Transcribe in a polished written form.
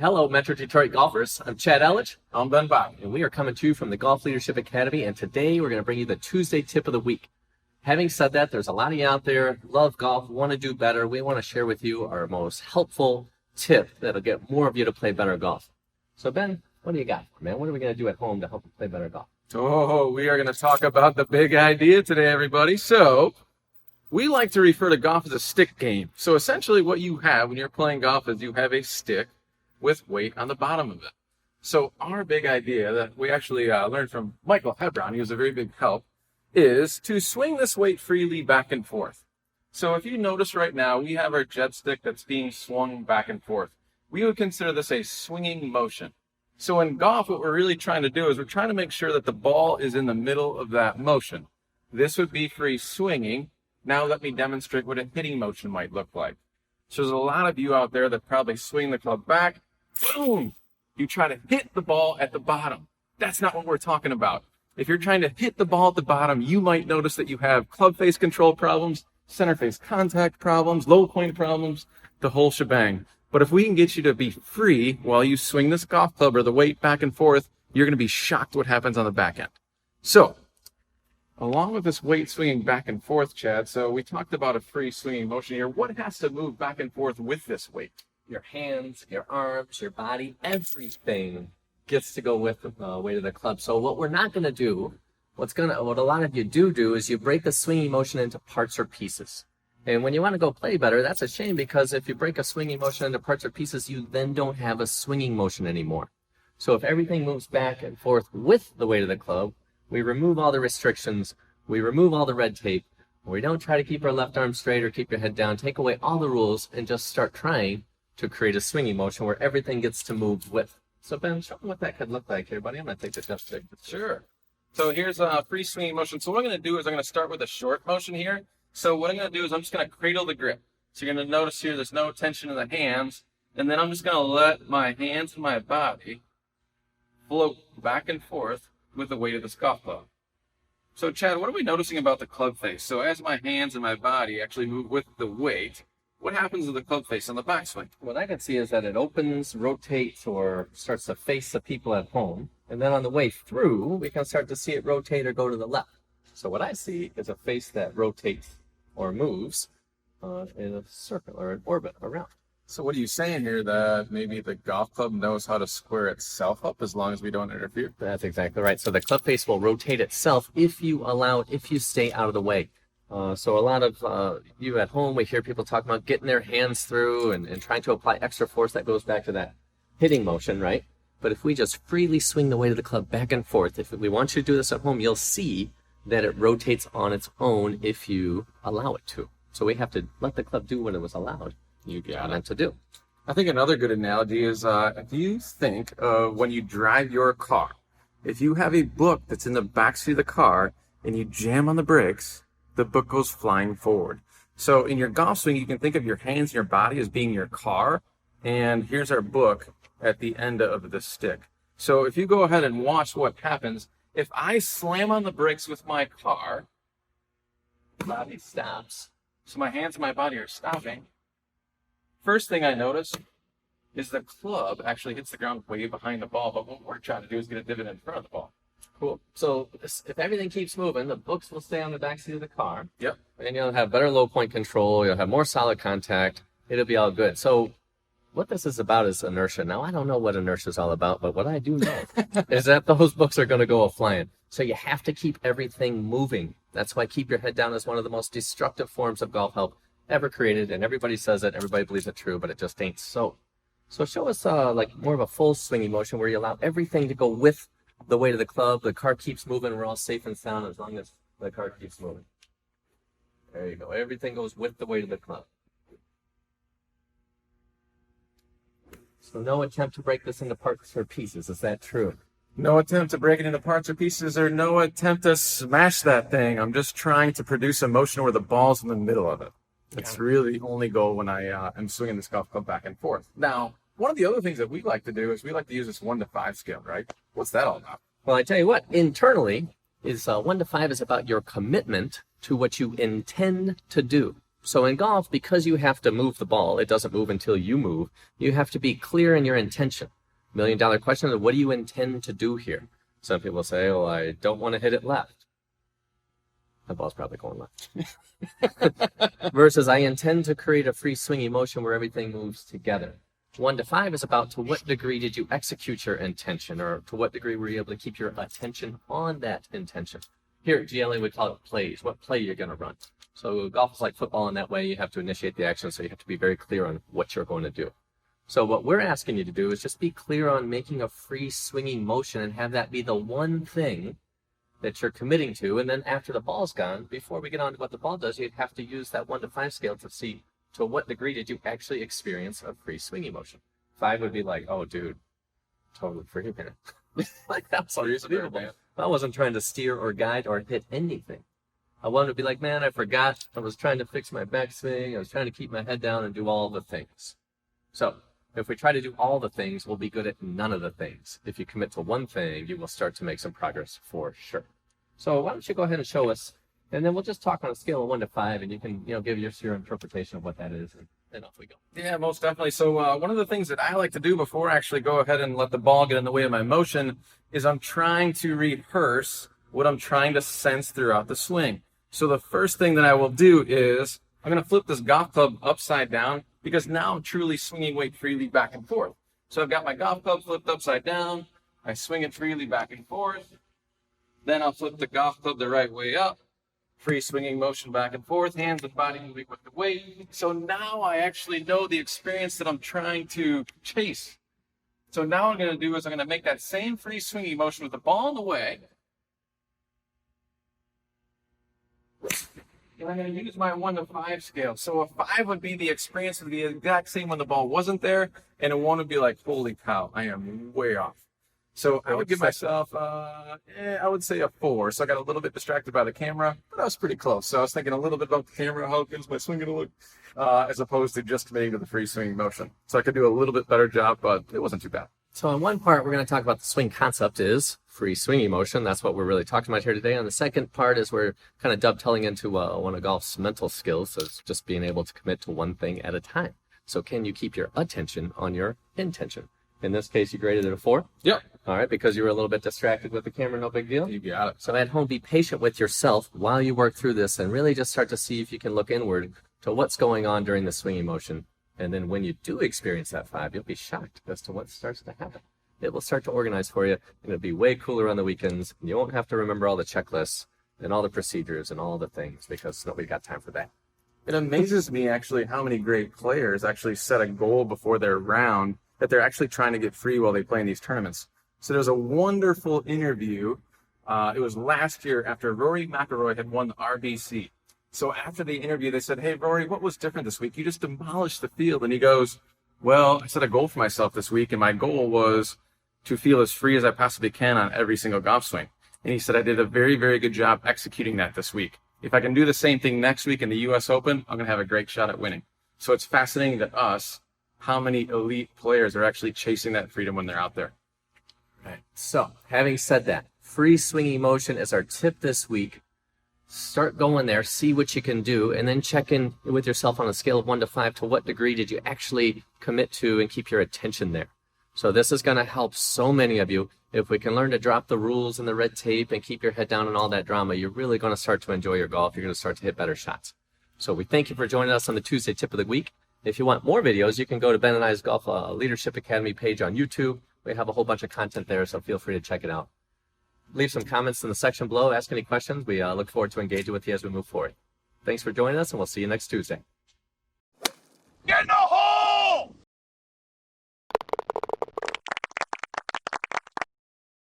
Hello, Metro Detroit golfers. I'm Chad Elledge, I'm Ben Bach. and we are coming to you from the Golf Leadership Academy, and today we're going to bring you the Tuesday tip of the week. Having said that, there's a lot of you out there, love golf, want to do better. We want to share with you our most helpful tip that'll get more of you to play better golf. So, Ben, what do you got, man? What are we going to do at home to help you play better golf? Oh, we are going to talk about the big idea today, everybody. So, we like to refer to golf as a stick game. So, essentially what you have when you're playing golf is you have a stick with weight on the bottom of it. So, our big idea that we actually learned from Michael Hebron, he was a very big help, is to swing this weight freely back and forth. So, if you notice right now, we have our jet stick that's being swung back and forth. We would consider this a swinging motion. So in golf, what we're really trying to do is we're trying to make sure that the ball is in the middle of that motion. This would be free swinging. Now let me demonstrate what a hitting motion might look like. So there's a lot of you out there that probably swing the club back, boom! You try to hit the ball at the bottom. That's not what we're talking about. If you're trying to hit the ball at the bottom, you might notice that you have club face control problems, center face contact problems, low point problems, the whole shebang. But if we can get you to be free while you swing this golf club or the weight back and forth, you're going to be shocked what happens on the back end. So, along with this weight swinging back and forth, Chad, so we talked about a free swinging motion here. What has to move back and forth with this weight? Your hands, your arms, your body, everything gets to go with the weight of the club. So what we're not going to do, what a lot of you do is you break the swinging motion into parts or pieces. And when you want to go play better, that's a shame, because if you break a swinging motion into parts or pieces, you then don't have a swinging motion anymore. So if everything moves back and forth with the weight of the club, we remove all the restrictions, we remove all the red tape, we don't try to keep our left arm straight or keep your head down, take away all the rules, and just start trying to create a swinging motion where everything gets to move with. So Ben, show me what that could look like here, buddy. I'm going to take the jet stick. Sure. So here's a free swinging motion. So what I'm going to do is I'm going to start with a short motion here. So what I'm going to do is I'm just going to cradle the grip. So you're going to notice here there's no tension in the hands. And then I'm just going to let my hands and my body float back and forth with the weight of this golf club. So Chad, what are we noticing about the club face? So as my hands and my body actually move with the weight, what happens to the club face on the backswing? What I can see is that it opens, rotates, or starts to face the people at home. And then on the way through, we can start to see it rotate or go to the left. So what I see is a face that rotates or moves in a circle or an orbit around. So what are you saying here, that maybe the golf club knows how to square itself up as long as we don't interfere? That's exactly right. So the club face will rotate itself if you allow it, if you stay out of the way. So a lot of you at home, we hear people talking about getting their hands through and trying to apply extra force. That goes back to that hitting motion, right? But if we just freely swing the weight of the club back and forth, if we want you to do this at home, you'll see that it rotates on its own if you allow it to. So we have to let the club do what it was allowed it to do. I think another good analogy is if you think when you drive your car, if you have a book that's in the backseat of the car and you jam on the brakes, the book goes flying forward. So in your golf swing, you can think of your hands and your body as being your car, and here's our book at the end of the stick. So if you go ahead and watch what happens, if I slam on the brakes with my car, the body stops. So my hands and my body are stopping. First thing I notice is the club actually hits the ground way behind the ball, but what we're trying to do is get a divot in front of the ball. Cool. So if everything keeps moving, the books will stay on the back seat of the car. Yep. And you'll have better low point control. You'll have more solid contact. It'll be all good. So what this is about is inertia. Now, I don't know what inertia is all about, but what I do know is that those books are going to go flying. So you have to keep everything moving. That's why keep your head down is one of the most destructive forms of golf help ever created. And everybody says it, everybody believes it true, but it just ain't so. So show us like more of a full swinging motion where you allow everything to go with the weight of the club. The car keeps moving. We're all safe and sound as long as the car keeps moving. There you go. Everything goes with the weight of the club. So no attempt to break this into parts or pieces. Is that true? No attempt to break it into parts or pieces, or no attempt to smash that thing. I'm just trying to produce a motion where the ball's in the middle of it. It's really the only goal when I am swinging this golf club back and forth. Now, one of the other things that we like to do is we like to use this 1 to 5 scale, right? What's that all about? Well, I tell you what, internally is 1 to 5 is about your commitment to what you intend to do. So in golf, because you have to move the ball, it doesn't move until you move, you have to be clear in your intention. $1 million question is, what do you intend to do here? Some people say, oh, I don't want to hit it left. That ball's probably going left. Versus, I intend to create a free swingy motion where everything moves together. 1 to 5 is about to what degree did you execute your intention, or to what degree were you able to keep your attention on that intention. Here, GLA would call it plays. What play you're going to run. So golf is like football in that way. You have to initiate the action, so you have to be very clear on what you're going to do. So what we're asking you to do is just be clear on making a free swinging motion and have that be the one thing that you're committing to. And then after the ball's gone, before we get on to what the ball does, you'd have to use that 1 to 5 scale to see to what degree did you actually experience a free swinging motion. 5 would be like, oh, dude, totally free, man. Like, that was unbelievable. I wasn't trying to steer or guide or hit anything. I wanted to be like, man, I forgot. I was trying to fix my backswing. I was trying to keep my head down and do all the things. So if we try to do all the things, we'll be good at none of the things. If you commit to one thing, you will start to make some progress for sure. So why don't you go ahead and show us, and then we'll just talk on a scale of 1 to 5, and you can, give your interpretation of what that is, and off we go. Yeah, most definitely. So one of the things that I like to do before I actually go ahead and let the ball get in the way of my motion is I'm trying to rehearse what I'm trying to sense throughout the swing. So the first thing that I will do is I'm going to flip this golf club upside down, because now I'm truly swinging weight freely back and forth. So I've got my golf club flipped upside down. I swing it freely back and forth. Then I'll flip the golf club the right way up. Free swinging motion back and forth, hands and body moving with the weight. So now I actually know the experience that I'm trying to chase. So now what I'm going to do is I'm going to make that same free swinging motion with the ball in the way. And I'm going to use my 1 to 5 scale. So a 5 would be the experience of the exact same when the ball wasn't there, and a 1 would be like, holy cow, I am way off. So I would give myself, I would say a 4. So I got a little bit distracted by the camera, but I was pretty close. So I was thinking a little bit about the camera, how is my swing going to look, as opposed to just committing to the free swinging motion. So I could do a little bit better job, but it wasn't too bad. So in one part, we're going to talk about the swing concept is free swinging motion. That's what we're really talking about here today. And the second part is we're kind of dovetailing into one of golf's mental skills. So it's just being able to commit to one thing at a time. So can you keep your attention on your intention? In this case, you graded it a 4? Yep. All right, because you were a little bit distracted with the camera, no big deal. You got it. So at home, be patient with yourself while you work through this and really just start to see if you can look inward to what's going on during the swinging motion. And then when you do experience that 5, you'll be shocked as to what starts to happen. It will start to organize for you, and it'll be way cooler on the weekends. And you won't have to remember all the checklists and all the procedures and all the things, because nobody got time for that. It amazes me actually how many great players actually set a goal before their round that they're actually trying to get free while they play in these tournaments. So there's a wonderful interview. It was last year after Rory McIlroy had won the RBC. So after the interview, they said, hey, Rory, what was different this week? You just demolished the field. And he goes, well, I set a goal for myself this week, and my goal was to feel as free as I possibly can on every single golf swing. And he said, I did a very, very good job executing that this week. If I can do the same thing next week in the U.S. Open, I'm going to have a great shot at winning. So it's fascinating to us how many elite players are actually chasing that freedom when they're out there. Right. So having said that, free swinging motion is our tip this week. Start going there, see what you can do, and then check in with yourself on a scale of 1 to 5. To what degree did you actually commit to and keep your attention there? So this is going to help so many of you. If we can learn to drop the rules and the red tape and keep your head down and all that drama, you're really going to start to enjoy your golf. You're going to start to hit better shots. So we thank you for joining us on the Tuesday Tip of the Week. If you want more videos, you can go to Ben and I's Golf Leadership Academy page on YouTube. We have a whole bunch of content there, so feel free to check it out. Leave some comments in the section below. Ask any questions. We look forward to engaging with you as we move forward. Thanks for joining us, and we'll see you next Tuesday.